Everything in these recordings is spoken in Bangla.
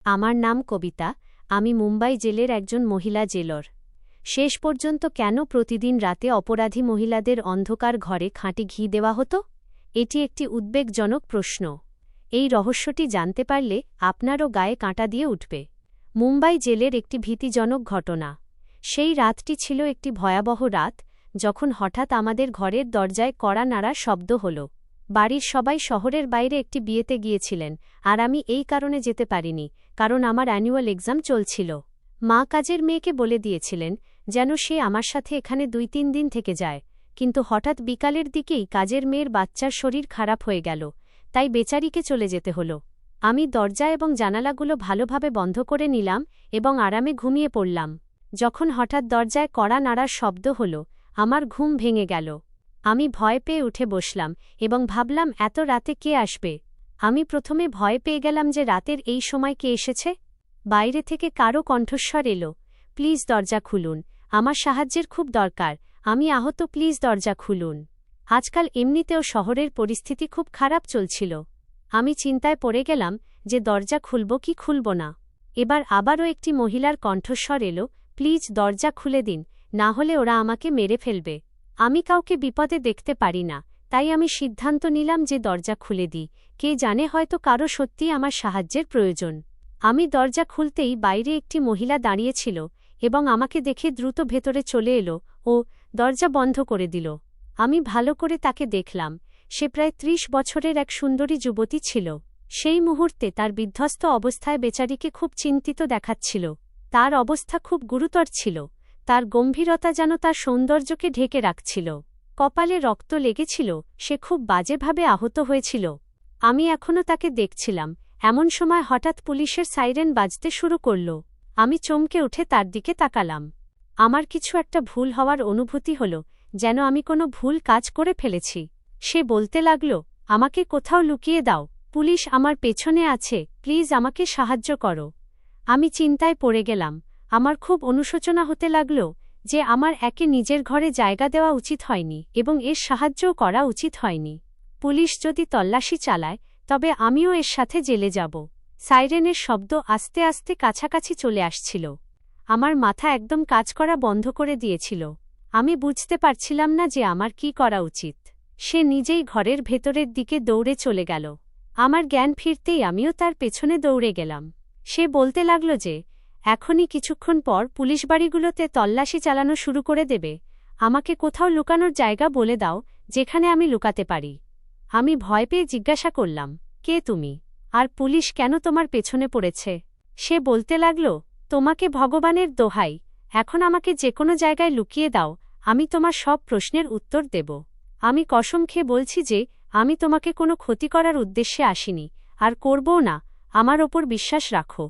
আমার নাম কবিতা। আমি মুম্বাই জেলের একজন মহিলা জেলর। শেষ পর্যন্ত কেন প্রতিদিন রাতে অপরাধী মহিলাদের অন্ধকার ঘরে খাঁটি ঘি দেওয়া হতো? এটি একটি উদ্বেগজনক প্রশ্ন। এই রহস্যটি জানতে পারলে আপনারও গায়ে কাঁটা দিয়ে উঠবে। মুম্বাই জেলের একটি ভীতিজনক ঘটনা। সেই রাতটি ছিল একটি ভয়াবহ রাত, যখন হঠাৎ আমাদের ঘরের দরজায় কড়া নাড়ার শব্দ হল। বাড়ির সবাই শহরের বাইরে একটি বিয়েতে গিয়েছিলেন, আর আমি এই কারণে যেতে পারিনি, কারণ আমার অ্যানুয়াল এক্সাম চলছিল। মা কাজের মেয়েকে বলে দিয়েছিলেন যেন সে আমার সাথে এখানে 2-3 দিন থেকে যায়, কিন্তু হঠাৎ বিকালের দিকেই কাজের মেয়ের বাচ্চার শরীর খারাপ হয়ে গেল, তাই বেচারিকে চলে যেতে হল। আমি দরজা এবং জানালাগুলো ভালোভাবে বন্ধ করে নিলাম এবং আরামে ঘুমিয়ে পড়লাম। যখন হঠাৎ দরজায় কড়া নাড়ার শব্দ হল, আমার ঘুম ভেঙে গেল। আমি ভয় পেয়ে উঠে বসলাম এবং ভাবলাম, এত রাতে কে আসবে? আমি প্রথমে ভয় পেয়ে গেলাম যে রাতের এই সময় কে এসেছে। বাইরে থেকে কারও কণ্ঠস্বর এলো, প্লিজ দরজা খুলুন, আমার সাহায্যের খুব দরকার, আমি আহত, প্লিজ দরজা খুলুন। আজকাল এমনিতেও শহরের পরিস্থিতি খুব খারাপ চলছিল। আমি চিন্তায় পড়ে গেলাম যে দরজা খুলব কি খুলব না। এবার আবারও একটি মহিলার কণ্ঠস্বর এলো, প্লিজ দরজা খুলে দিন, না হলে ওরা আমাকে মেরে ফেলবে। আমি কাউকে বিপদে দেখতে পারি না, তাই আমি সিদ্ধান্ত নিলাম যে দরজা খুলে দিই। কে জানে, হয়তো কারো সত্যিই আমার সাহায্যের প্রয়োজন। আমি দরজা খুলতেই বাইরে একটি মহিলা দাঁড়িয়েছিল এবং আমাকে দেখে দ্রুত ভেতরে চলে এলো ও দরজা বন্ধ করে দিল। আমি ভালো করে তাকে দেখলাম। সে প্রায় 30 বছরের এক সুন্দরী যুবতী ছিল। সেই মুহূর্তে তার বিধ্বস্ত অবস্থায় বেচারিকে খুব চিন্তিত দেখাচ্ছিল। তার অবস্থা খুব গুরুতর ছিল। তার গম্ভীরতা যেন তার সৌন্দর্যকে ঢেকে রাখছিল। কপালে রক্ত লেগেছিল, সে খুব বাজেভাবে আহত হয়েছিল। আমি এখনও তাকে দেখছিলাম। এমন সময় হঠাৎ পুলিশের সাইরেন বাজতে শুরু করল। আমি চমকে উঠে তার দিকে তাকালাম। আমার কিছু একটা ভুল হওয়ার অনুভূতি হল, যেন আমি কোনো ভুল কাজ করে ফেলেছি। সে বলতে লাগল, আমাকে কোথাও লুকিয়ে দাও, পুলিশ আমার পেছনে আছে, প্লিজ আমাকে সাহায্য করো। আমি চিন্তায় পড়ে গেলাম। আমার খুব অনুশোচনা হতে লাগল যে আমার একে নিজের ঘরে জায়গা দেওয়া উচিত হয়নি এবং এর সাহায্যও করা উচিত হয়নি। পুলিশ যদি তল্লাশি চালায়, তবে আমিও এর সাথে জেলে যাব। সাইরেনের শব্দ আস্তে আস্তে কাছাকাছি চলে আসছিল। আমার মাথা একদম কাজ করা বন্ধ করে দিয়েছিল। আমি বুঝতে পারছিলাম না যে আমার কি করা উচিত। সে নিজেই ঘরের ভেতরের দিকে দৌড়ে চলে গেল। আমার জ্ঞান ফিরতেই আমিও তার পেছনে দৌড়ে গেলাম। সে বলতে লাগল যে এখনই কিছুক্ষণ পর পুলিশ বাড়িগুলোতে তল্লাশি চালানো শুরু করে দেবে। আমাকে কোথাও লুকানোর জায়গা বলে দাও, যেখানে আমি লুকাতে পারি। আমি ভয় পেয়ে জিজ্ঞাসা করলাম, কে তুমি? আর পুলিশ কেন তোমার পেছনে পড়েছে? সে বলতে লাগল, তোমাকে ভগবানের দোহাই, এখন আমাকে যে কোনো জায়গায় লুকিয়ে দাও, আমি তোমার সব প্রশ্নের উত্তর দেব। আমি কসম খেয়ে বলছি যে আমি তোমাকে কোনো ক্ষতি করার উদ্দেশ্যে আসিনি, আর করবও না, আমার ওপর বিশ্বাস রাখো।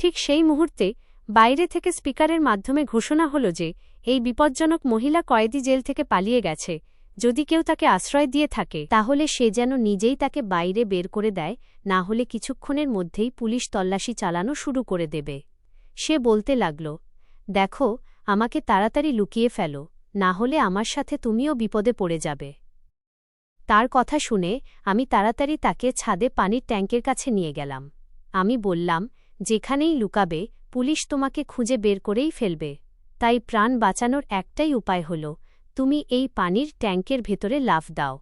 ঠিক সেই মুহূর্তে বাইরে থেকে স্পিকারের মাধ্যমে ঘোষণা হল যে এই বিপজ্জনক মহিলা কয়েদি জেল থেকে পালিয়ে গেছে। যদি কেউ তাকে আশ্রয় দিয়ে থাকে, তাহলে সে যেন নিজেই তাকে বাইরে বের করে দেয়, না হলে কিছুক্ষণের মধ্যেই পুলিশ তল্লাশি চালানো শুরু করে দেবে। সে বলতে লাগল, দেখো, আমাকে তাড়াতাড়ি লুকিয়ে ফেলো, না হলে আমার সাথে তুমিও বিপদে পড়ে যাবে। তার কথা শুনে আমি তাড়াতাড়ি তাকে ছাদে পানির ট্যাঙ্কের কাছে নিয়ে গেলাম। আমি বললাম, যেখানেই লুকাবে, পুলিশ তোমাকে খুঁজে বের করেই ফেলবে। তাই প্রাণ বাঁচানোর একটাই উপায় হল, তুমি এই পানির ট্যাঙ্কের ভেতরে লাফ দাও।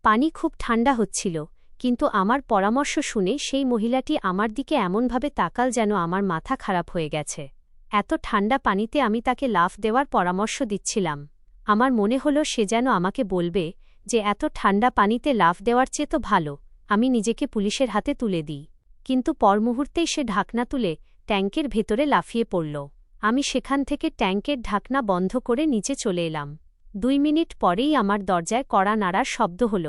পানি খুব ঠান্ডা হচ্ছিল, কিন্তু আমার পরামর্শ শুনে সেই মহিলাটি আমার দিকে এমনভাবে তাকাল যেন আমার মাথা খারাপ হয়ে গেছে। এত ঠান্ডা পানিতে আমি তাকে লাফ দেওয়ার পরামর্শ দিচ্ছিলাম। আমার মনে হল সে যেন আমাকে বলবে যে এত ঠান্ডা পানিতে লাফ দেওয়ার চেয়ে তো ভালো আমি নিজেকে পুলিশের হাতে তুলে দিই। কিন্তু পর মুহূর্তেই সে ঢাকনা তুলে ট্যাঙ্কের ভেতরে লাফিয়ে পড়ল। আমি সেখান থেকে ট্যাঙ্কের ঢাকনা বন্ধ করে নিচে চলে এলাম। 2 মিনিট পরেই আমার দরজায় কড়া নাড়ার শব্দ হল।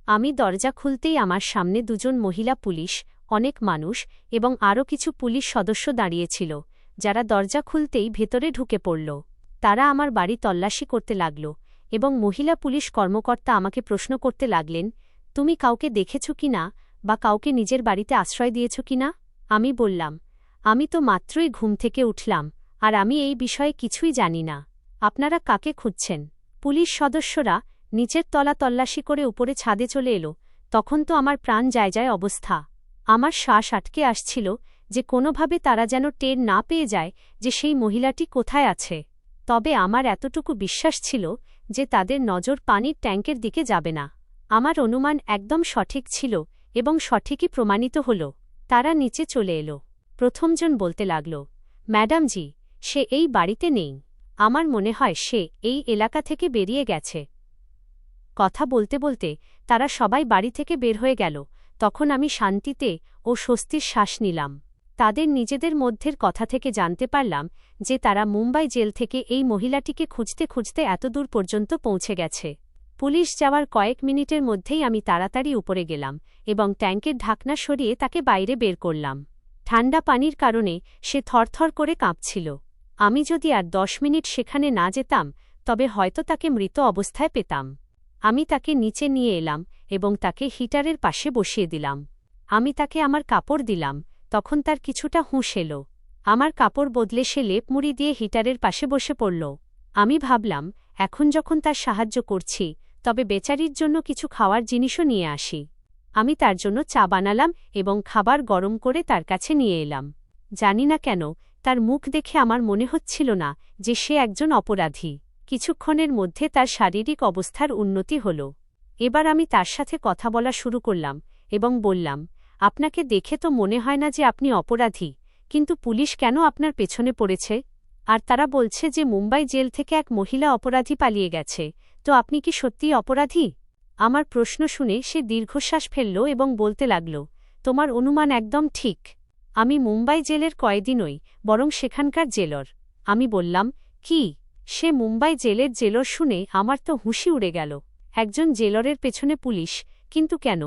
আমি দরজা খুলতেই আমার সামনে 2 জন মহিলা পুলিশ, অনেক মানুষ এবং আরও কিছু পুলিশ সদস্য দাঁড়িয়েছিল, যারা দরজা খুলতেই ভেতরে ঢুকে পড়ল। তারা আমার বাড়ি তল্লাশি করতে লাগল এবং মহিলা পুলিশ কর্মকর্তা আমাকে প্রশ্ন করতে লাগলেন, তুমি কাউকে দেখেছ কিনা বা কাউকে নিজের বাড়িতে আশ্রয় দিয়েছ কিনা? আমি বললাম, আমি তো মাত্রই ঘুম থেকে উঠলাম, আর আমি এই বিষয়ে কিছুই জানি না। আপনারা কাকে খুঁজছেন? পুলিশ সদস্যরা নিচের তলা তল্লাশি করে উপরে ছাদে চলে এলো। তখন তো আমার প্রাণ যায় যায় অবস্থা। আমার শ্বাস আটকে আসছিল যে কোনোভাবে তারা যেন টের না পেয়ে যায় যে সেই মহিলাটি কোথায় আছে। তবে আমার এতটুকু বিশ্বাস ছিল যে তাদের নজর পানির ট্যাঙ্কের দিকে যাবে না। আমার অনুমান একদম সঠিক ছিল এবং সঠিকই প্রমাণিত হল। তারা নিচে চলে এলো। প্রথমজন বলতে লাগল, ম্যাডামজি, সে এই বাড়িতে নেই। আমার মনে হয় সে এই এলাকা থেকে বেরিয়ে গেছে। কথা বলতে বলতে তারা সবাই বাড়ি থেকে বের হয়ে গেল। তখন আমি শান্তিতে ও স্বস্তির শ্বাস নিলাম। তাদের নিজেদের মধ্যের কথা থেকে জানতে পারলাম যে তারা মুম্বাই জেল থেকে এই মহিলাটিকে খুঁজতে খুঁজতে এতদূর পর্যন্ত পৌঁছে গেছে। পুলিশ যাওয়ার কয়েক মিনিটের মধ্যেই আমি তাড়াতাড়ি উপরে গেলাম এবং ট্যাঙ্কের ঢাকনা সরিয়ে তাকে বাইরে বের করলাম। ঠান্ডা পানির কারণে সে থরথর করে কাঁপছিল। আমি যদি আর 10 মিনিট সেখানে না যেতাম তবে হয়তো তাকে মৃত অবস্থায় পেতাম। আমি তাকে নিচে নিয়ে এলাম এবং তাকে হিটারের পাশে বসিয়ে দিলাম। আমি তাকে আমার কাপড় দিলাম। তখন তার কিছুটা হুঁশ এলো। আমার কাপড় বদলে সে লেপ মুড়ি দিয়ে হিটারের পাশে বসে পড়ল। আমি ভাবলাম, এখন যখন তার সাহায্য করছি তবে বেচারির জন্য কিছু খাওয়ার জিনিসও নিয়ে আসি। আমি তার জন্য চা বানালাম এবং খাবার গরম করে তার কাছে নিয়ে এলাম। জানি না কেন তার মুখ দেখে আমার মনে হচ্ছিল না যে সে একজন অপরাধী। কিছুক্ষণের মধ্যে তার শারীরিক অবস্থার উন্নতি হল। এবার আমি তার সাথে কথা বলা শুরু করলাম এবং বললাম, আপনাকে দেখে তো মনে হয় না যে আপনি অপরাধী, কিন্তু পুলিশ কেন আপনার পেছনে পড়েছে? আর তারা বলছে যে মুম্বাই জেল থেকে এক মহিলা অপরাধী পালিয়ে গেছে, তো আপনি কি সত্যিই অপরাধী? আমার প্রশ্ন শুনে সে দীর্ঘশ্বাস ফেলল এবং বলতে লাগল, তোমার অনুমান একদম ঠিক। আমি মুম্বাই জেলের কয়েদি নই, বরং সেখানকার জেলর। আমি বললাম, কি? সে মুম্বাই জেলের জেলর শুনে আমার তো হুঁশি উড়ে গেল। একজন জেলরের পেছনে পুলিশ, কিন্তু কেন?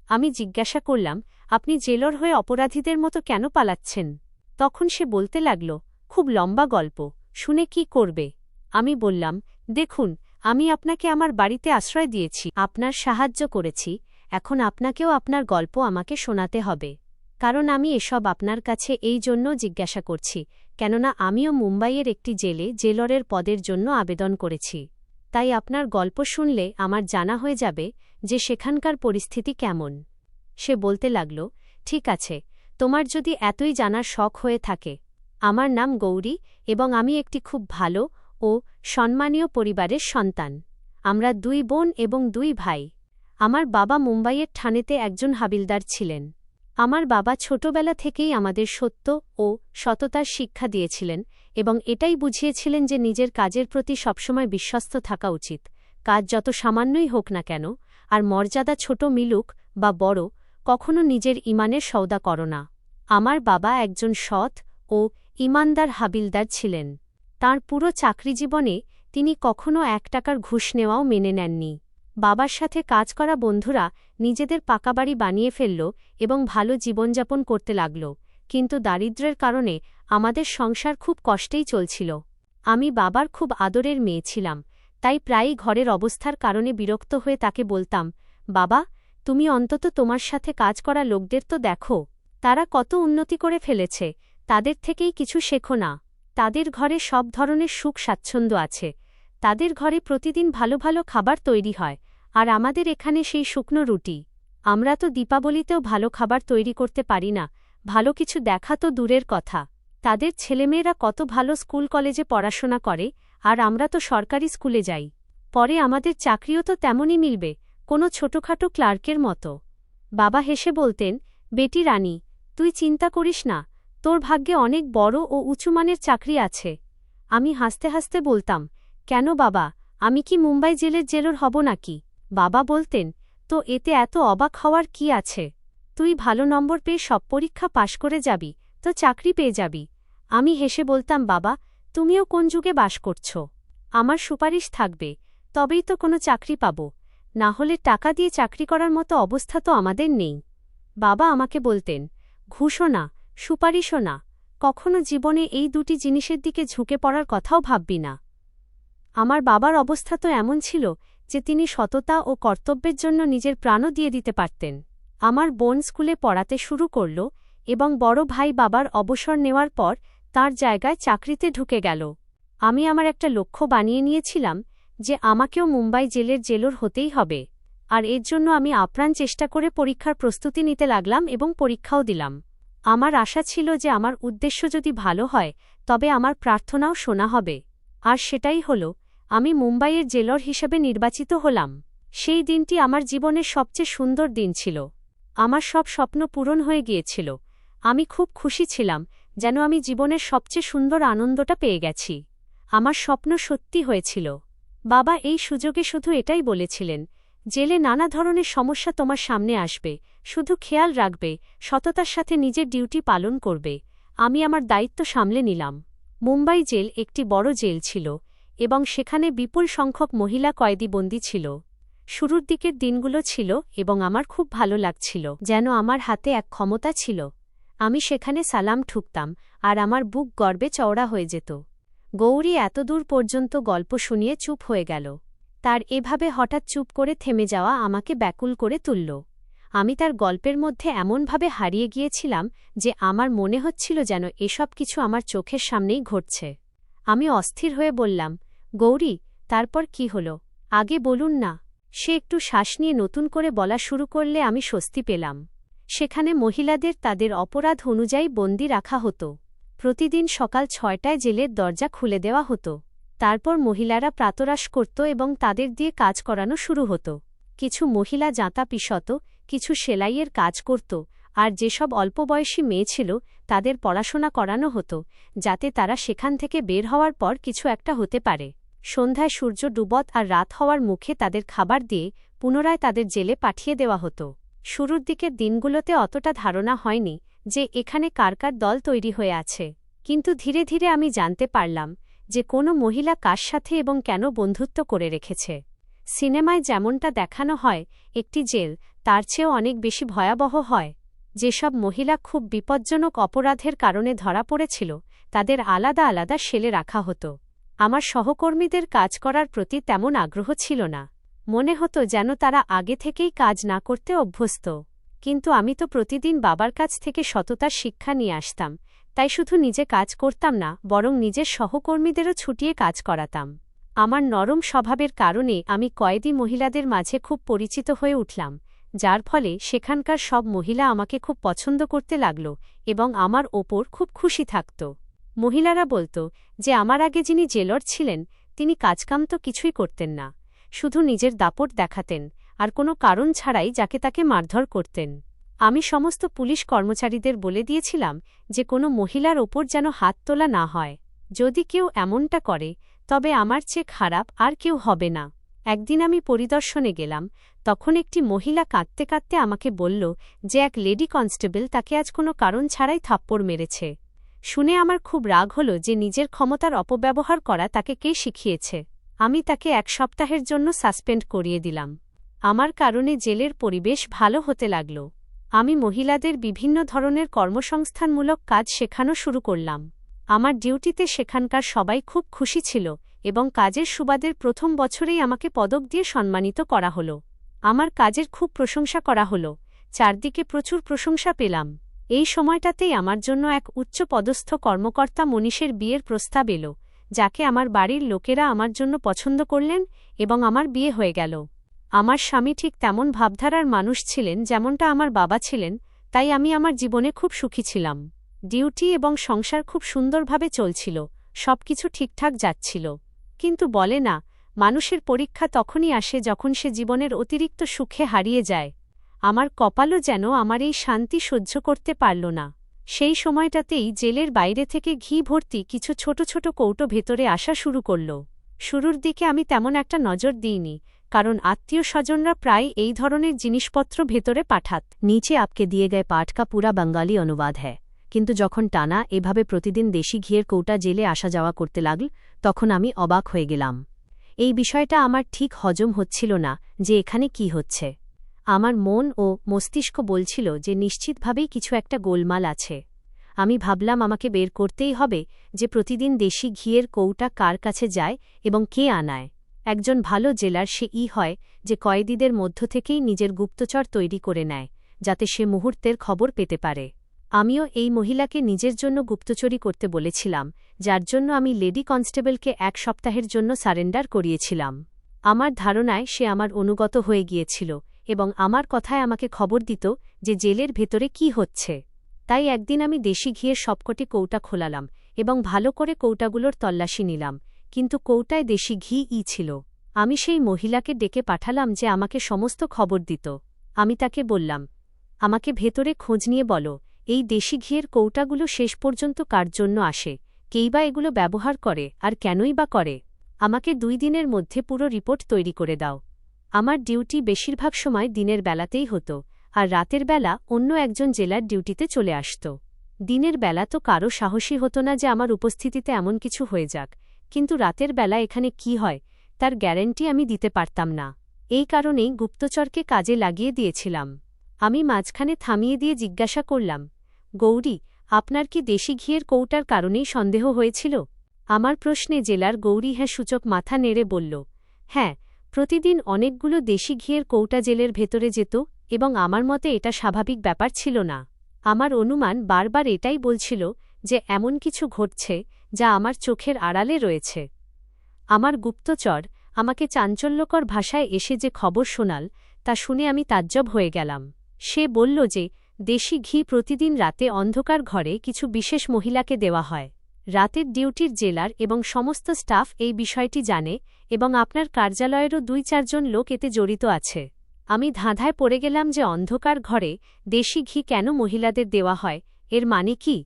আমি জিজ্ঞাসা করলাম, আপনি জেলর হয়ে অপরাধীদের মতো কেন পালাচ্ছেন? তখন সে বলতে লাগল, খুব লম্বা গল্প, শুনে কি করবে? আমি বললাম, দেখুন, আমি আপনাকে আমার বাড়িতে আশ্রয় দিয়েছি, আপনার সাহায্য করেছি, এখন আপনাকেও আপনার গল্প আমাকে শোনাতে হবে। কারণ আমি এসব আপনার কাছে এই জন্য জিজ্ঞাসা করছি, কেননা আমিও মুম্বাইয়ের একটি জেলে জেলরের পদের জন্য আবেদন করেছি। তাই আপনার গল্প শুনলে আমার জানা হয়ে যাবে যে সেখানকার পরিস্থিতি কেমন। সে বলতে লাগল, ঠিক আছে, তোমার যদি এতই জানার শখ হয়ে থাকে। আমার নাম গৌরী এবং আমি একটি খুব ভালো ও সম্মানীয় পরিবারের সন্তান। আমরা 2 বোন এবং 2 ভাই। আমার বাবা মুম্বাইয়ের ঠানেতে একজন হাবিলদার ছিলেন। আমার বাবা ছোটবেলা থেকেই আমাদের সত্য ও সততার শিক্ষা দিয়েছিলেন এবং এটাই বুঝিয়েছিলেন যে নিজের কাজের প্রতি সবসময় বিশ্বস্ত থাকা উচিত, কাজ যত সামান্যই হোক না কেন, আর মর্যাদা ছোট মিলুক বা বড়, কখনো নিজের ঈমানের সওদা করো না। আমার বাবা একজন সৎ ও ঈমানদার হাবিলদার ছিলেন। তাঁর পুরো চাকরি জীবনে তিনি কখনো 1 টাকার ঘুষ নেওয়াও মেনে নেননি। বাবার সাথে কাজ করা বন্ধুরা নিজেদের পাকা বাড়ি বানিয়ে ফেলল এবং ভালো জীবনযাপন করতে লাগল, কিন্তু দারিদ্র্যের কারণে আমাদের সংসার খুব কষ্টেই চলছিল। আমি বাবার খুব আদরের মেয়ে ছিলাম, তাই প্রায়ই ঘরের অবস্থার কারণে বিরক্ত হয়ে তাকে বলতাম, বাবা, তুমি অন্তত তোমার সাথে কাজ করা লোকদের তো দেখো, তারা কত উন্নতি করে ফেলেছে, তাদের থেকেই কিছু শেখো না। তাদের ঘরে সব ধরনের সুখ স্বাচ্ছন্দ্য আছে, তাদের ঘরে প্রতিদিন ভালো ভালো খাবার তৈরি হয়, আর আমাদের এখানে সেই শুকনো রুটি। আমরা তো দীপাবলিতেও ভালো খাবার তৈরি করতে পারি না, ভালো কিছু দেখা তো দূরের কথা। তাদের ছেলেমেয়েরা কত ভালো স্কুল কলেজে পড়াশোনা করে, আর আমরা তো সরকারি স্কুলে যাই। পরে আমাদের চাকরিও তো তেমনই মিলবে, কোনো ছোটখাটো ক্লার্কের মতো। বাবা হেসে বলতেন, বেটি রানী, তুই চিন্তা করিস না, তোর ভাগ্যে অনেক বড় ও উঁচুমানের চাকরি আছে। আমি হাসতে হাসতে বলতাম, কেন বাবা, আমি কি মুম্বাই জেলের জেলর হব নাকি? বাবা বলতেন, তো এতে এত অবাক হওয়ার কি আছে? তুই ভালো নম্বর পেয়ে সব পরীক্ষা পাশ করে যাবি, তো চাকরি পেয়ে যাবি। আমি হেসে বলতাম, বাবা, তুমিও কোন যুগে বাস করছ? আমার সুপারিশ থাকবে, তবেই তো কোনো চাকরি পাব, না হলে টাকা দিয়ে চাকরি করার মতো অবস্থা তো আমাদের নেই। বাবা আমাকে বলতেন, ঘুষও না, সুপারিশও না, কখনো জীবনে এই 2টি জিনিসের দিকে ঝুঁকে পড়ার কথাও ভাববি না। আমার বাবার অবস্থা তো এমন ছিল যে তিনি সততা ও কর্তব্যের জন্য নিজের প্রাণও দিয়ে দিতে পারতেন। আমার বোন স্কুলে পড়াতে শুরু করল এবং বড় ভাই বাবার অবসর নেওয়ার পর তার জায়গায় চাকরিতে ঢুকে গেল। আমি আমার একটা লক্ষ্য বানিয়ে নিয়েছিলাম যে আমাকেও মুম্বাই জেলের জেলর হতেই হবে। আর এর জন্য আমি আপ্রাণ চেষ্টা করে পরীক্ষার প্রস্তুতি নিতে লাগলাম এবং পরীক্ষাও দিলাম। আমার আশা ছিল যে আমার উদ্দেশ্য যদি ভালো হয় তবে আমার প্রার্থনাও শোনা হবে। আর সেটাই হল, আমি মুম্বাইয়ের জেলর হিসেবে নির্বাচিত হলাম। সেই দিনটি আমার জীবনের সবচেয়ে সুন্দর দিন ছিল। আমার সব স্বপ্ন পূরণ হয়ে গিয়েছিল। আমি খুব খুশি ছিলাম, যেন আমি জীবনের সবচেয়ে সুন্দর আনন্দটা পেয়ে গেছি। আমার স্বপ্ন সত্যি হয়েছিল। বাবা এই সুযোগে শুধু এটাই বলেছিলেন, জেলে নানা ধরনের সমস্যা তোমার সামনে আসবে, শুধু খেয়াল রাখবে, সততার সাথে নিজের ডিউটি পালন করবে। আমি আমার দায়িত্ব সামলে নিলাম। মুম্বাই জেল একটি বড় জেল ছিল এবং সেখানে বিপুল সংখ্যক মহিলা কয়েদি বন্দী ছিল। শুরুর দিকের দিনগুলো ছিল এবং আমার খুব ভালো লাগছিল, যেন আমার হাতে এক ক্ষমতা ছিল। আমি সেখানে সালাম ঠুকতাম আর আমার বুক গর্বে চওড়া হয়ে যেত। গৌরী এতদূর পর্যন্ত গল্প শুনিয়ে চুপ হয়ে গেল। তার এভাবে হঠাৎ চুপ করে থেমে যাওয়া আমাকে ব্যাকুল করে তুলল। আমি তার গল্পের মধ্যে এমনভাবে হারিয়ে গিয়েছিলাম যে আমার মনে হচ্ছিল যেন এসব কিছু আমার চোখের সামনেই ঘটছে। আমি অস্থির হয়ে বললাম, গৌরী, তারপর কি হল? আগে বলুন না। সে একটু শ্বাস নিয়ে নতুন করে বলা শুরু করলে আমি স্বস্তি পেলাম। সেখানে মহিলাদের তাদের অপরাধ অনুযায়ী বন্দী রাখা হতো। প্রতিদিন সকাল 6টায় জেলের দরজা খুলে দেওয়া হতো। তারপর মহিলারা প্রাতরাশ করত এবং তাদের দিয়ে কাজ করানো শুরু হতো। কিছু মহিলা জাঁতা পিষত, কিছু সেলাইয়ের কাজ করত, আর যেসব অল্পবয়সী মেয়ে ছিল তাদের পড়াশোনা করানো হতো, যাতে তারা সেখান থেকে বের হওয়ার পর কিছু একটা হতে পারে। সন্ধ্যায় সূর্য ডুবত আর রাত হওয়ার মুখে তাদের খাবার দিয়ে পুনরায় তাদের জেলে পাঠিয়ে দেওয়া হতো। শুরুর দিকের দিনগুলোতে অতটা ধারণা হয়নি যে এখানে কার কার দল তৈরি হয়ে আছে, কিন্তু ধীরে ধীরে আমি জানতে পারলাম যে কোনো মহিলা কার সাথে এবং কেন বন্ধুত্ব করে রেখেছে। সিনেমায় যেমনটা দেখানো হয় একটি জেল, তার চেয়েও অনেক বেশি ভয়াবহ হয়। যেসব মহিলা খুব বিপজ্জনক অপরাধের কারণে ধরা পড়েছিল তাদের আলাদা আলাদা সেলে রাখা হতো। আমার সহকর্মীদের কাজ করার প্রতি তেমন আগ্রহ ছিল না। মনে হতো যেন তারা আগে থেকেই কাজ না করতে অভ্যস্ত। কিন্তু আমি তো প্রতিদিন বাবার কাছ থেকে সততার শিক্ষা নিয়ে আসতাম, তাই শুধু নিজে কাজ করতাম না, বরং নিজের সহকর্মীদেরও ছুটিয়ে কাজ করাতাম। আমার নরম স্বভাবের কারণে আমি কয়েদি মহিলাদের মাঝে খুব পরিচিত হয়ে উঠলাম, যার ফলে সেখানকার সব মহিলা আমাকে খুব পছন্দ করতে লাগল এবং আমার ওপর খুব খুশি থাকত। মহিলারা বলত যে আমার আগে যিনি জেলর ছিলেন তিনি কাজকাম তো কিছুই করতেন না, শুধু নিজের দাপট দেখাতেন আর কোনো কারণ ছাড়াই যাকে তাকে মারধর করতেন। আমি সমস্ত পুলিশ কর্মচারীদের বলে দিয়েছিলাম যে কোনো মহিলার ওপর যেন হাত তোলা না হয়। যদি কেউ এমনটা করে তবে আমার চেয়ে খারাপ আর কেউ হবে না। একদিন আমি পরিদর্শনে গেলাম, তখন একটি মহিলা কাঁদতে কাঁদতে আমাকে বলল যে এক লেডি কনস্টেবল তাকে আজ কোনো কারণ ছাড়াই থাপ্পড় মেরেছে। শুনে আমার খুব রাগ হল যে নিজের ক্ষমতার অপব্যবহার করা তাকে কে শিখিয়েছে। আমি তাকে 1 সপ্তাহের জন্য সাসপেন্ড করিয়ে দিলাম। আমার কারণে জেলের পরিবেশ ভালো হতে লাগল। আমি মহিলাদের বিভিন্ন ধরনের কর্মসংস্থানমূলক কাজ শেখানো শুরু করলাম। আমার ডিউটিতে সেখানকার সবাই খুব খুশি ছিল এবং কাজের সুবাদের প্রথম বছরেই আমাকে পদক দিয়ে সম্মানিত করা হল। আমার কাজের খুব প্রশংসা করা হল, চারদিকে প্রচুর প্রশংসা পেলাম। এই সময়টাতেই আমার জন্য এক উচ্চ পদস্থ কর্মকর্তা মনীষের বিয়ের প্রস্তাব এলো, যাকে আমার বাড়ির লোকেরা আমার জন্য পছন্দ করলেন এবং আমার বিয়ে হয়ে গেল। আমার স্বামী ঠিক তেমন ভাবধারার মানুষ ছিলেন যেমনটা আমার বাবা ছিলেন, তাই আমি আমার জীবনে খুব সুখী ছিলাম। ডিউটি এবং সংসার খুব সুন্দরভাবে চলছিল, সবকিছু ঠিকঠাক যাচ্ছিল। কিন্তু বলে না, মানুষের পরীক্ষা তখনই আসে যখন সে জীবনের অতিরিক্ত সুখে হারিয়ে যায়। আমার কপালও যেন আমার এই শান্তি সহ্য করতে পারল না। সেই সময়টাতেই জেলের বাইরে থেকে ঘি ভর্তি কিছু ছোট ছোট কৌটো ভেতরে আসা শুরু করল। শুরুর দিকে আমি তেমন একটা নজর দিইনি, কারণ আত্মীয় স্বজনরা প্রায় এই ধরনের জিনিসপত্র ভেতরে পাঠাত। নিচে আপকে দিয়ে গয়ে পাঠ কা পুরা বাঙালি অনুবাদ হ্যায়। কিন্তু যখন টানা এভাবে প্রতিদিন দেশি ঘিয়ের কৌটা জেলে আসা যাওয়া করতে লাগল, তখন আমি অবাক হয়ে গেলাম। এই বিষয়টা আমার ঠিক হজম হচ্ছিল না যে এখানে কি হচ্ছে। আমার মন ও মস্তিষ্ক বলছিল যে নিশ্চিতভাবেই কিছু একটা গোলমাল আছে। আমি ভাবলাম আমাকে বের করতেই হবে যে প্রতিদিন দেশি ঘিয়ের কৌটা কার কাছে যায় এবং কে আনায়। একজন ভালো জেলার সে হয় যে কয়েদিদের মধ্য থেকেই নিজের গুপ্তচর তৈরি করে নেয়, যাতে সে মুহূর্তের খবর পেতে পারে। আমিও এই মহিলাকে নিজের জন্য গুপ্তচরি করতে বলেছিলাম, যার জন্য আমি লেডি কনস্টেবলকে 1 সপ্তাহের জন্য সারেন্ডার করিয়েছিলাম। আমার ধারণায় সে আমার অনুগত হয়ে গিয়েছিল এবং আমার কথায় আমাকে খবর দিত যে জেলের ভেতরে কি হচ্ছে। তাই একদিন আমি দেশি ঘিয়ের সবকটি কৌটা খোলালাম এবং ভালো করে কৌটাগুলোর তল্লাশি নিলাম, কিন্তু কৌটায় দেশি ঘি ছিল। আমি সেই মহিলাকে ডেকে পাঠালাম যে আমাকে সমস্ত খবর দিত। আমি তাকে বললাম, আমাকে ভেতরে খোঁজ নিয়ে বলো, এই দেশি ঘিয়ের কৌটাগুলো শেষ পর্যন্ত কার জন্য আসে, কেই বা এগুলো ব্যবহার করে আর কেনই বা করে। আমাকে 2 দিনের মধ্যে পুরো রিপোর্ট তৈরি করে দাও। আমার ডিউটি বেশিরভাগ সময় দিনের বেলাতেই হতো, আর রাতের বেলা অন্য একজন জেলার ডিউটিতে চলে আসত। দিনের বেলা তো কারও সাহসী হতো না যে আমার উপস্থিতিতে এমন কিছু হয়ে যাক, কিন্তু রাতের বেলা এখানে কি হয় তার গ্যারান্টি আমি দিতে পারতাম না। এই কারণেই গুপ্তচরকে কাজে লাগিয়ে দিয়েছিলাম। আমি মাঝখানে থামিয়ে দিয়ে জিজ্ঞাসা করলাম, গৌরী, আপনার কি দেশি ঘিয়ের কৌটার কারণেই সন্দেহ হয়েছিল? আমার প্রশ্নে জেলার গৌরী হ্যাঁ সূচক মাথা নেড়ে বলল, হ্যাঁ, প্রতিদিন অনেকগুলো দেশি ঘিয়ের কৌটা জেলের ভেতরে যেত এবং আমার মতে এটা স্বাভাবিক ব্যাপার ছিল না। আমার অনুমান বারবার এটাই বলছিল যে এমন কিছু ঘটছে যা আমার চোখের আড়ালে রয়েছে। আমার গুপ্তচর আমাকে চাঞ্চল্যকর ভাষায় এসে যে খবর শোনাল তা শুনে আমি তাজ্জব হয়ে গেলাম। সে বলল যে দেশি ঘি প্রতিদিন রাতে অন্ধকার ঘরে কিছু বিশেষ মহিলাকে দেওয়া হয়। রাতের ডিউটির জেলার এবং সমস্ত স্টাফ এই বিষয়টি জানে এবং আপনার কার্যালয়েরও 2-4 জন লোক এতে জড়িত আছে। আমি ধাঁধায় পড়ে গেলাম যে অন্ধকার ঘরে দেশি ঘি কেন মহিলাদের দেওয়া হয়, এর মানে কি?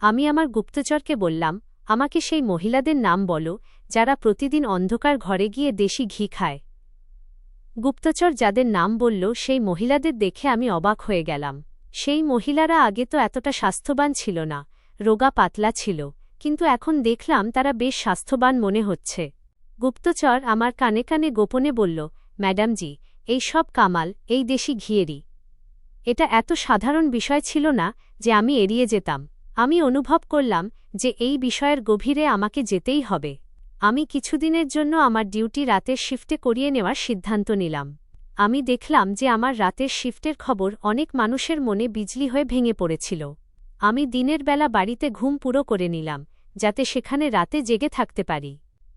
আমি আমার গুপ্তচরকে বললাম, আমাকে সেই মহিলাদের নাম বলো যারা প্রতিদিন অন্ধকার ঘরে গিয়ে দেশি ঘি খায়। গুপ্তচর যাদের নাম বলল সেই মহিলাদের দেখে আমি অবাক হয়ে গেলাম। সেই মহিলারা আগে তো এতটা স্বাস্থ্যবান ছিল না, রোগা পাতলা ছিল, কিন্তু এখন দেখলাম তারা বেশ স্বাস্থ্যবান মনে হচ্ছে। গুপ্তচর আমার কানে কানে গোপনে বলল, ম্যাডামজি, এই সব কামাল এই দেশি ঘিয়েরই। এটা এত সাধারণ বিষয় ছিল না যে আমি এড়িয়ে যেতাম। আমি অনুভব করলাম যে এই বিষয়ের গভীরে আমাকে যেতেই হবে। আমি কিছুদিনের জন্য আমার ডিউটি রাতের শিফটে করিয়ে নেওয়ার সিদ্ধান্ত নিলাম। আমি দেখলাম যে আমার রাতের শিফটের খবর অনেক মানুষের মনে বিজলি হয়ে ভেঙে পড়েছিল। আমি দিনের বেলা বাড়িতে ঘুম পুরো করে নিলাম, যাতে সেখানে রাতে জেগে থাকতে পারি।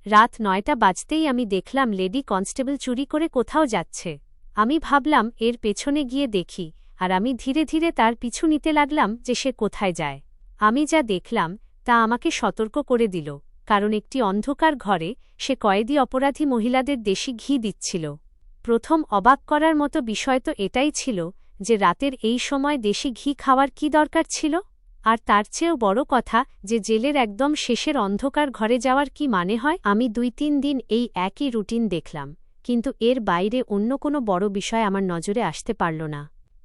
রাত 9টা বাজতেই আমি দেখলাম লেডি কনস্টেবল চুরি করে কোথাও যাচ্ছে। আমি ভাবলাম এর পেছনে গিয়ে দেখি, আর আমি ধীরে ধীরে তার পিছু নিতে লাগলাম যে সে কোথায় যায়। আমি যা দেখলাম তা আমাকে সতর্ক করে দিল, কারণ একটি অন্ধকার ঘরে সে কয়েদি অপরাধী মহিলাদের দেশি ঘি দিচ্ছিল। প্রথম অবাক করার মতো বিষয় তো এটাই ছিল যে রাতের এই সময় দেশি ঘি খাওয়ার কি দরকার ছিল, আর তার চেয়েও বড় কথা যে জেলের একদম শেষের অন্ধকার ঘরে যাওয়ার কি মানে হয়। আমি 2-3 দিন এই একই রুটিন দেখলাম, কিন্তু এর বাইরে অন্য কোনো বড় বিষয় আমার নজরে আসতে পারল না।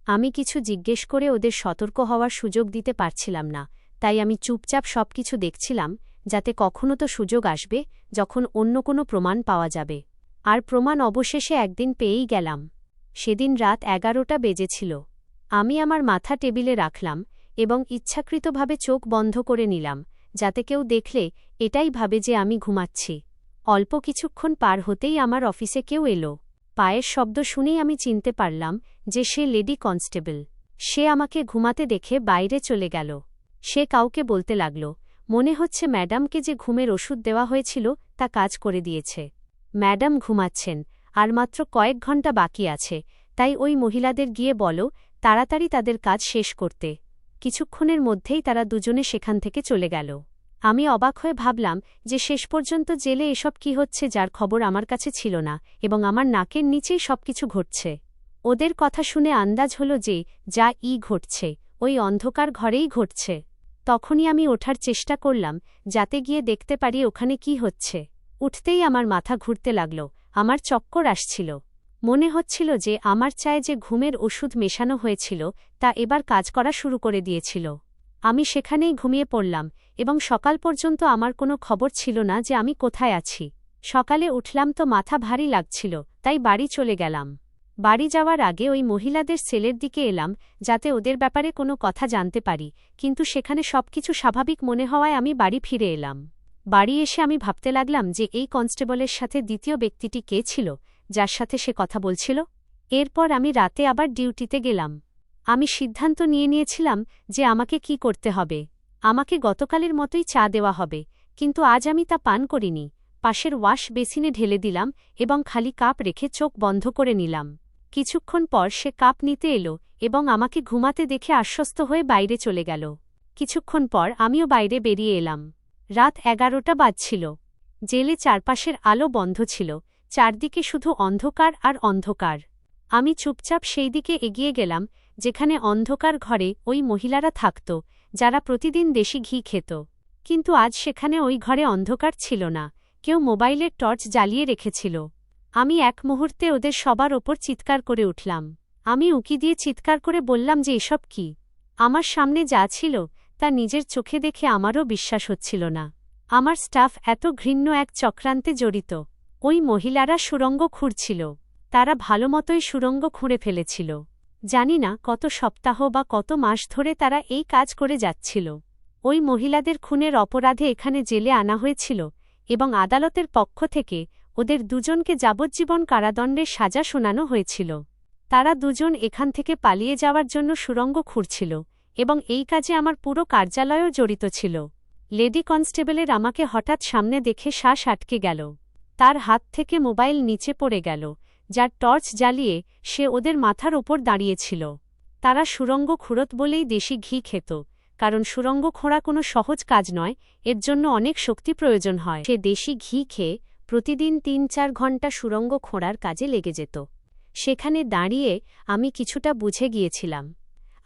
আমি কিছু জিজ্ঞেস করে ওদের সতর্ক হওয়ার সুযোগ দিতে পারছিলাম না, তাই আমি চুপচাপ সবকিছু দেখছিলাম, যাতে কখনো তো সুযোগ আসবে যখন অন্য কোনো প্রমাণ পাওয়া যাবে। আর প্রমাণ অবশেষে একদিন পেয়েই গেলাম। সেদিন রাত 11টা বেজেছিল। আমি আমার মাথা টেবিলে রাখলাম এবং ইচ্ছাকৃতভাবে চোখ বন্ধ করে নিলাম, যাতে কেউ দেখলে এটাই ভাবে যে আমি ঘুমাচ্ছি। অল্প কিছুক্ষণ পার হতেই আমার অফিসে কেউ এলো। পায়ের শব্দ শুনেই আমি চিনতে পারলাম যে সে লেডি কনস্টেবল। সে আমাকে ঘুমাতে দেখে বাইরে চলে গেল। সে কাউকে বলতে লাগল, মনে হচ্ছে ম্যাডামকে যে ঘুমের ওষুধ দেওয়া হয়েছিল তা কাজ করে দিয়েছে। ম্যাডাম ঘুমাচ্ছেন, আর মাত্র কয়েক ঘন্টা বাকি আছে, তাই ওই মহিলাদের গিয়ে বলো তাড়াতাড়ি তাদের কাজ শেষ করতে। কিছুক্ষণের মধ্যেই তারা দুজনে সেখান থেকে চলে গেল। আমি অবাক হয়ে ভাবলাম যে শেষ পর্যন্ত জেলে এসব কি হচ্ছে যার খবর আমার কাছে ছিল না, এবং আমার নাকের নিচেই সবকিছু ঘটছে। ওদের কথা শুনে আন্দাজ হল যে যা ঘটছে ওই অন্ধকার ঘরেই ঘটছে। তখনই আমি ওঠার চেষ্টা করলাম, যাতে গিয়ে দেখতে পারি ওখানে কি হচ্ছে। উঠতেই আমার মাথা ঘুরতে লাগল, আমার চক্কর আসছিল। মনে হচ্ছিল যে আমার চায়ে যে ঘুমের ওষুধ মেশানো হয়েছিল তা এবার কাজ করা শুরু করে দিয়েছিল। আমি সেখানেই ঘুমিয়ে পড়লাম এবং সকাল পর্যন্ত আমার কোনো খবর ছিল না যে আমি কোথায় আছি। সকালে উঠলাম তো মাথা ভারী লাগছিল, তাই বাড়ি চলে গেলাম। বাড়ি যাওয়ার আগে ওই মহিলাদের সেলের দিকে এলাম, যাতে ওদের ব্যাপারে কোনো কথা জানতে পারি, কিন্তু সেখানে সবকিছু স্বাভাবিক মনে হওয়ায় আমি বাড়ি ফিরে এলাম। বাড়ি এসে আমি ভাবতে লাগলাম যে এই কনস্টেবলের সাথে দ্বিতীয় ব্যক্তিটি কে ছিল যার সাথে সে কথা বলছিল। এরপর আমি রাতে আবার ডিউটিতে গেলাম। আমি সিদ্ধান্ত নিয়েছিলাম যে আমাকে কি করতে হবে। আমাকে গতকালের মতোই চা দেওয়া হবে, কিন্তু আজ আমি তা পান করিনি, পাশের ওয়াশ বেসিনে ঢেলে দিলাম এবং খালি কাপ রেখে চোখ বন্ধ করে নিলাম। কিছুক্ষণ পর সে কাপ নিতে এলো এবং আমাকে ঘুমাতে দেখে আশ্বস্ত হয়ে বাইরে চলে গেল। কিছুক্ষণ পর আমিও বাইরে বেরিয়ে এলাম। রাত 11টা বাজছিল। জেলে চারপাশের আলো বন্ধ ছিল, চারদিকে শুধু অন্ধকার আর অন্ধকার। আমি চুপচাপ সেই দিকে এগিয়ে গেলাম যেখানে অন্ধকার ঘরে ওই মহিলারা থাকত, যারা প্রতিদিন দেশি ঘি খেত। কিন্তু আজ সেখানে ওই ঘরে অন্ধকার ছিল না, কেউ মোবাইলের টর্চ জ্বালিয়ে রেখেছিল। আমি এক মুহূর্তে ওদের সবার ওপর চিৎকার করে উঠলাম। আমি উকি দিয়ে চিৎকার করে বললাম যে এসব কি। আমার সামনে যা ছিল তা নিজের চোখে দেখে আমারও বিশ্বাস হচ্ছিল না। আমার স্টাফ এত ঘৃণ্য এক চক্রান্তে জড়িত। ওই মহিলারা সুড়ঙ্গ খুঁড়ছিল। তারা ভালোমতোই সুড়ঙ্গ খুঁড়ে ফেলেছিল। জানি না কত সপ্তাহ বা কত মাস ধরে তারা এই কাজ করে যাচ্ছিল। ওই মহিলাদের খুনের অপরাধে এখানে জেলে আনা হয়েছিল এবং আদালতের পক্ষ থেকে ওদের দুজনকে যাবজ্জীবন কারাদণ্ডের সাজা শোনানো হয়েছিল। তারা দুজন এখান থেকে পালিয়ে যাওয়ার জন্য সুড়ঙ্গ খুঁড়ছিল এবং এই কাজে আমার পুরো কার্যালয়ও জড়িত ছিল। লেডি কনস্টেবলের আমাকে হঠাৎ সামনে দেখে শ্বাস আটকে গেল। তার হাত থেকে মোবাইল নিচে পড়ে গেল, যার টর্চ জ্বালিয়ে সে ওদের মাথার ওপর দাঁড়িয়েছিল। তারা সুড়ঙ্গ খুঁড়ত বলেই দেশি ঘি খেত, কারণ সুড়ঙ্গ খোঁড়া কোনো সহজ কাজ নয়, এর জন্য অনেক শক্তি প্রয়োজন হয়। সে দেশি ঘি খেয়ে প্রতিদিন ৩-৪ ঘণ্টা সুড়ঙ্গ খোঁড়ার কাজে লেগে যেত। সেখানে দাঁড়িয়ে আমি কিছুটা বুঝে গিয়েছিলাম।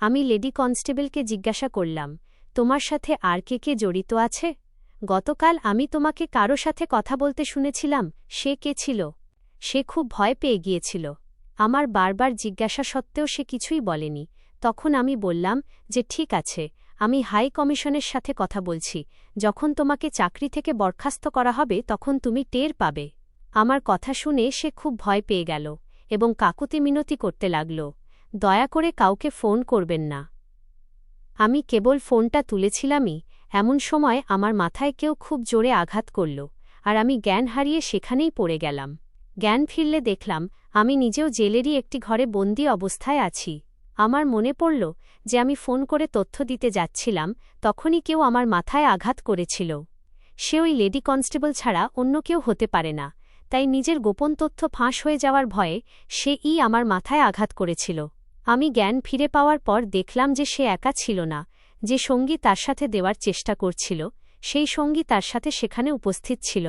আমি লেডি কনস্টেবলকে জিজ্ঞাসা করলাম, তোমার সাথে আর কে কে জড়িত আছে? গতকাল আমি তোমাকে কারো সাথে কথা বলতে শুনেছিলাম, সে কে ছিল? সে খুব ভয় পেয়ে গিয়েছিল। আমার বারবার জিজ্ঞাসা সত্ত্বেও সে কিছুই বলেনি। তখন আমি বললাম যে ঠিক আছে, আমি হাই কমিশনের সাথে কথা বলছি। যখন তোমাকে চাকরি থেকে বরখাস্ত করা হবে তখন তুমি টের পাবে। আমার কথা শুনে সে খুব ভয় পেয়ে গেল এবং কাকুতি মিনতি করতে লাগল, দয়া করে কাউকে ফোন করবেন না। আমি কেবল ফোনটা তুলেছিলামই, এমন সময় আমার মাথায় কেউ খুব জোরে আঘাত করল আর আমি জ্ঞান হারিয়ে সেখানেই পড়ে গেলাম। জ্ঞান ফিরলে দেখলাম আমি নিজেও জেলেরই একটি ঘরে বন্দী অবস্থায় আছি। আমার মনে পড়ল যে আমি ফোন করে তথ্য দিতে যাচ্ছিলাম, তখনই কেউ আমার মাথায় আঘাত করেছিল। সে ওই লেডি কনস্টেবল ছাড়া অন্য কেউ হতে পারে না, তাই নিজের গোপন তথ্য ফাঁস হয়ে যাওয়ার ভয়ে সে-ই আমার মাথায় আঘাত করেছিল। আমি জ্ঞান ফিরে পাওয়ার পর দেখলাম যে সে একা ছিল না। যে সঙ্গী তার সাথে দেওয়ার চেষ্টা করছিল, সেই সঙ্গী তার সাথে সেখানে উপস্থিত ছিল।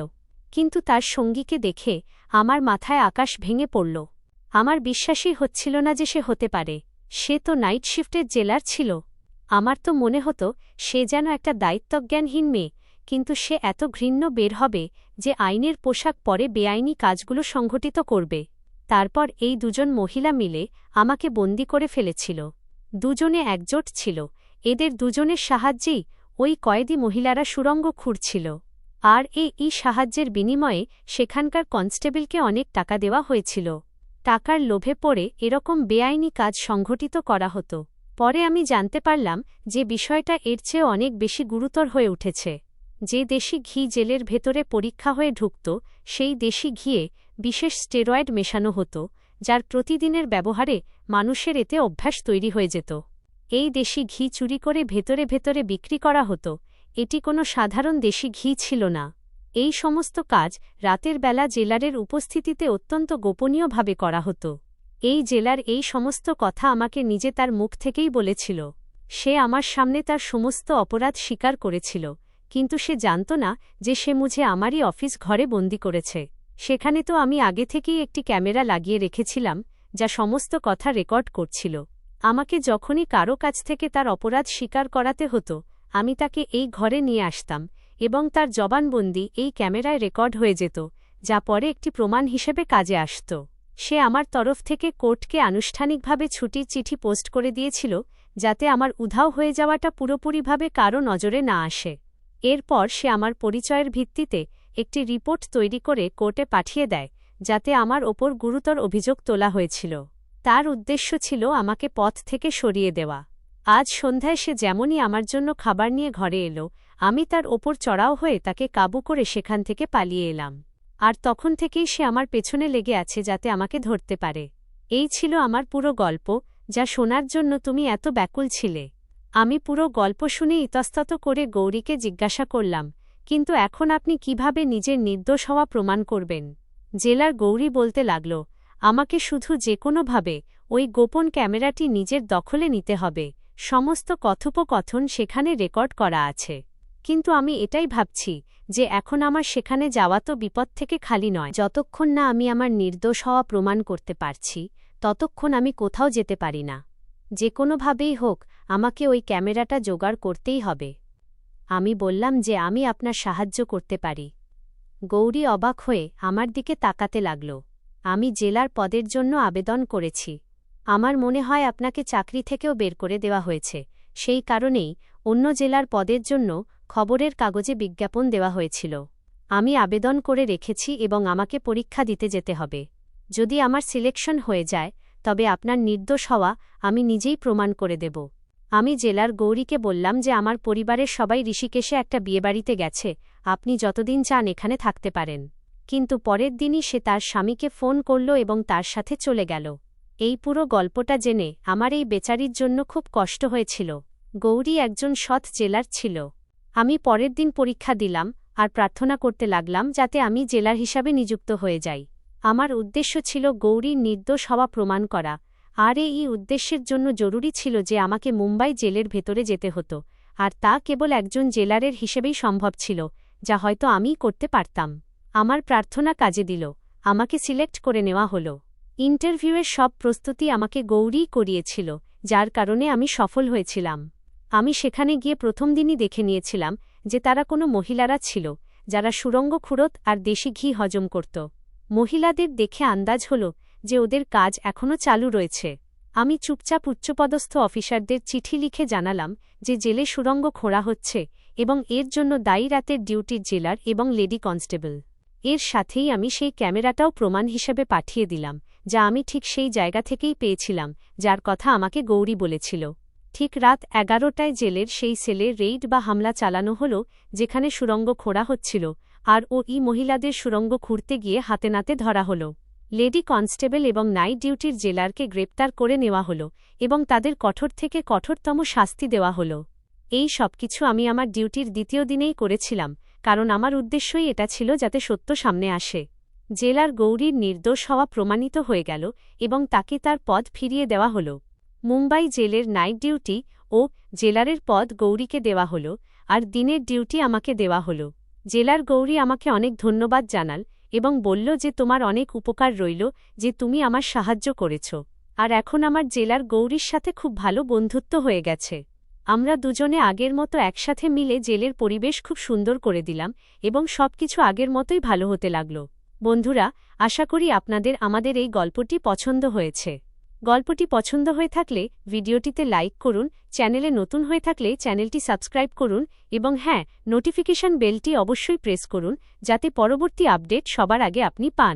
কিন্তু তার সঙ্গীকে দেখে আমার মাথায় আকাশ ভেঙে পড়ল। আমার বিশ্বাসই হচ্ছিল না যে সে হতে পারে। সে তো নাইট শিফটের জেলার ছিল। আমার তো মনে হতো সে যেন একটা দায়িত্বজ্ঞানহীন মেয়ে, কিন্তু সে এত ঘৃণ্য বের হবে যে আইনের পোশাক পরে বেআইনি কাজগুলো সংঘটিত করবে। তারপর এই দুজন মহিলা মিলে আমাকে বন্দী করে ফেলেছিল। দুজনে একজোট ছিল। এদের দুজনের সাহায্যেই ওই কয়েদি মহিলারা সুড়ঙ্গ খুঁড়ছিল। আর এই সাহায্যের বিনিময়ে সেখানকার কনস্টেবলকে অনেক টাকা দেওয়া হয়েছিল। টাকার লোভে পড়ে এরকম বেআইনি কাজ সংঘটিত করা হতো। পরে আমি জানতে পারলাম যে বিষয়টা এর চেয়ে অনেক বেশি গুরুতর হয়ে উঠেছে। যে দেশি ঘি জেলের ভেতরে পরীক্ষা হয়ে ঢুকত, সেই দেশি ঘিয়ে বিশেষ স্টেরয়েড মেশানো হতো, যার প্রতিদিনের ব্যবহারে মানুষের এতে অভ্যাস তৈরি হয়ে যেত। এই দেশি ঘি চুরি করে ভেতরে ভেতরে বিক্রি করা হতো। এটি কোনো সাধারণ দেশি ঘি ছিল না। এই সমস্ত কাজ রাতের বেলা জেলারের উপস্থিতিতে অত্যন্ত গোপনীয়ভাবে করা হতো। এই জেলার এই সমস্ত কথা আমাকে নিজে তার মুখ থেকেই বলেছিল। সে আমার সামনে তার সমস্ত অপরাধ স্বীকার করেছিল, কিন্তু সে জানত না যে সে মুঝে আমারই অফিস ঘরে বন্দী করেছে। সেখানে তো আমি আগে থেকেই একটি ক্যামেরা লাগিয়ে রেখেছিলাম, যা সমস্ত কথা রেকর্ড করছিল। আমাকে যখনই কারো কাছ থেকে তার অপরাধ স্বীকার করাতে হতো, আমি তাকে এই ঘরে নিয়ে আসতাম এবং তার জবানবন্দি এই ক্যামেরায় রেকর্ড হয়ে যেত, যা পরে একটি প্রমাণ হিসেবে কাজে আসত। সে আমার তরফ থেকে কোর্টকে আনুষ্ঠানিকভাবে ছুটির চিঠি পোস্ট করে দিয়েছিল, যাতে আমার উধাও হয়ে যাওয়াটা পুরোপুরিভাবে কারো নজরে না আসে। এরপর সে আমার পরিচয়ের ভিত্তিতে একটি রিপোর্ট তৈরি করে কোর্টে পাঠিয়ে দেয়, যাতে আমার ওপর গুরুতর অভিযোগ তোলা হয়েছিল। তার উদ্দেশ্য ছিল আমাকে পথ থেকে সরিয়ে দেওয়া। আজ সন্ধ্যায় সে যেমনই আমার জন্য খাবার নিয়ে ঘরে এলো, আমি তার ওপর চড়াও হয়ে তাকে কাবু করে সেখান থেকে পালিয়ে এলাম। আর তখন থেকেই সে আমার পেছনে লেগে আছে যাতে আমাকে ধরতে পারে। এই ছিল আমার পুরো গল্প, যা শোনার জন্য তুমি এত ব্যাকুল ছিলে। আমি পুরো গল্প শুনে ইতস্তত করে গৌরীকে জিজ্ঞাসা করলাম, কিন্তু এখন আপনি কিভাবে নিজের নির্দোষ হওয়া প্রমাণ করবেন? জেলার গৌরী বলতে লাগল, আমাকে শুধু যেকোনোভাবে ওই গোপন ক্যামেরাটি নিজের দখলে নিতে হবে। সমস্ত কথোপকথন সেখানে রেকর্ড করা আছে। কিন্তু আমি এটাই ভাবছি যে এখন আমার সেখানে যাওয়া তো বিপদ থেকে খালি নয়। যতক্ষণ না আমি আমার নির্দোষ হওয়া প্রমাণ করতে পারছি, ততক্ষণ আমি কোথাও যেতে পারি না। যে কোনোভাবেই হোক আমাকে ওই ক্যামেরাটা জোগাড় করতেই হবে। আমি বললাম যে আমি আপনার সাহায্য করতে পারি। গৌরী অবাক হয়ে আমার দিকে তাকাতে লাগল। আমি জেলার পদের জন্য আবেদন করেছি। আমার মনে হয় আপনাকে চাকরি থেকেও বের করে দেওয়া হয়েছে। সেই কারণেই অন্য জেলার পদের জন্য খবরের কাগজে বিজ্ঞাপন দেওয়া হয়েছিল। আমি আবেদন করে রেখেছি এবং আমাকে পরীক্ষা দিতে যেতে হবে। যদি আমার সিলেকশন হয়ে যায় তবে আপনার নির্দোষ হওয়া আমি নিজেই প্রমাণ করে দেব। আমি জেলার গৌরীকে বললাম যে আমার পরিবারের সবাই ঋষিকেশে একটা বিয়েবাড়িতে গেছে, আপনি যতদিন চান এখানে থাকতে পারেন। কিন্তু পরের দিনই সে তার স্বামীকে ফোন করল এবং তার সাথে চলে গেল। এই পুরো গল্পটা জেনে আমার এই বেচারির জন্য খুব কষ্ট হয়েছিল। গৌরী একজন সৎ জেলার ছিল। আমি পরের দিন পরীক্ষা দিলাম আর প্রার্থনা করতে লাগলাম যাতে আমি জেলার হিসাবে নিযুক্ত হয়ে যাই। আমার উদ্দেশ্য ছিল গৌরীর নির্দোষ হওয়া প্রমাণ করা, আর এই উদ্দেশ্যের জন্য জরুরি ছিল যে আমাকে মুম্বাই জেলের ভেতরে যেতে হতো, আর তা কেবল একজন জেলারের হিসেবেই সম্ভব ছিল, যা হয়তো আমিই করতে পারতাম। আমার প্রার্থনা কাজে দিল, আমাকে সিলেক্ট করে নেওয়া হলো। ইন্টারভিউয়ের সব প্রস্তুতি আমাকে গৌরীই করিয়েছিল, যার কারণে আমি সফল হয়েছিলাম। আমি সেখানে গিয়ে প্রথম দিনই দেখে নিয়েছিলাম যে তারা কোনো মহিলারা ছিল যারা সুরঙ্গ খুঁড়ত আর দেশি ঘি হজম করত। মহিলাদের দেখে আন্দাজ হল যে ওদের কাজ এখনও চালু রয়েছে। আমি চুপচাপ উচ্চপদস্থ অফিসারদের চিঠি লিখে জানালাম যে জেলে সুরঙ্গ খোঁড়া হচ্ছে এবং এর জন্য দায়ী রাতের ডিউটির জেলার এবং লেডি কনস্টেবল। এর সাথেই আমি সেই ক্যামেরাটাও প্রমাণ হিসেবে পাঠিয়ে দিলাম, যা আমি ঠিক সেই জায়গা থেকেই পেয়েছিলাম যার কথা আমাকে গৌরী বলেছিল। ঠিক রাত 11টায় জেলের সেই সেলে রেইড বা হামলা চালানো হল যেখানে সুরঙ্গ খোঁড়া হচ্ছিল, আর ওই মহিলাদের সুরঙ্গ খুঁড়তে গিয়ে হাতে নাতে ধরা হল। লেডি কনস্টেবল এবং নাইট ডিউটির জেলারকে গ্রেপ্তার করে নেওয়া হল এবং তাদের কঠোর থেকে কঠোরতম শাস্তি দেওয়া হল। এই সবকিছু আমি আমার ডিউটির দ্বিতীয় দিনেই করেছিলাম, কারণ আমার উদ্দেশ্যই এটা ছিল যাতে সত্য সামনে আসে। জেলার গৌরীর নির্দোষ হওয়া প্রমাণিত হয়ে গেল এবং তাকে তার পদ ফিরিয়ে দেওয়া হল। মুম্বাই জেলের নাইট ডিউটি ও জেলারের পদ গৌরীকে দেওয়া হল, আর দিনের ডিউটি আমাকে দেওয়া হল। জেলার গৌরী আমাকে অনেক ধন্যবাদ জানাল এবং বলল যে তোমার অনেক উপকার রইল যে তুমি আমার সাহায্য করেছ, আর এখন আমার জেলার গৌরীর সাথে খুব ভালো বন্ধুত্ব হয়ে গেছে। আমরা দুজনে আগের মতো একসাথে মিলে জেলের পরিবেশ খুব সুন্দর করে দিলাম এবং সবকিছু আগের মতোই ভালো হতে লাগল। বন্ধুরা, আশা করি আপনাদের আমাদের এই গল্পটি পছন্দ হয়েছে। গল্পটি পছন্দ হয়ে থাকলে ভিডিওটিতে লাইক করুন, চ্যানেলে নতুন হয়ে থাকলে চ্যানেলটি সাবস্ক্রাইব করুন এবং হ্যাঁ, নোটিফিকেশন বেলটি অবশ্যই প্রেস করুন যাতে পরবর্তী আপডেট সবার আগে আপনি পান।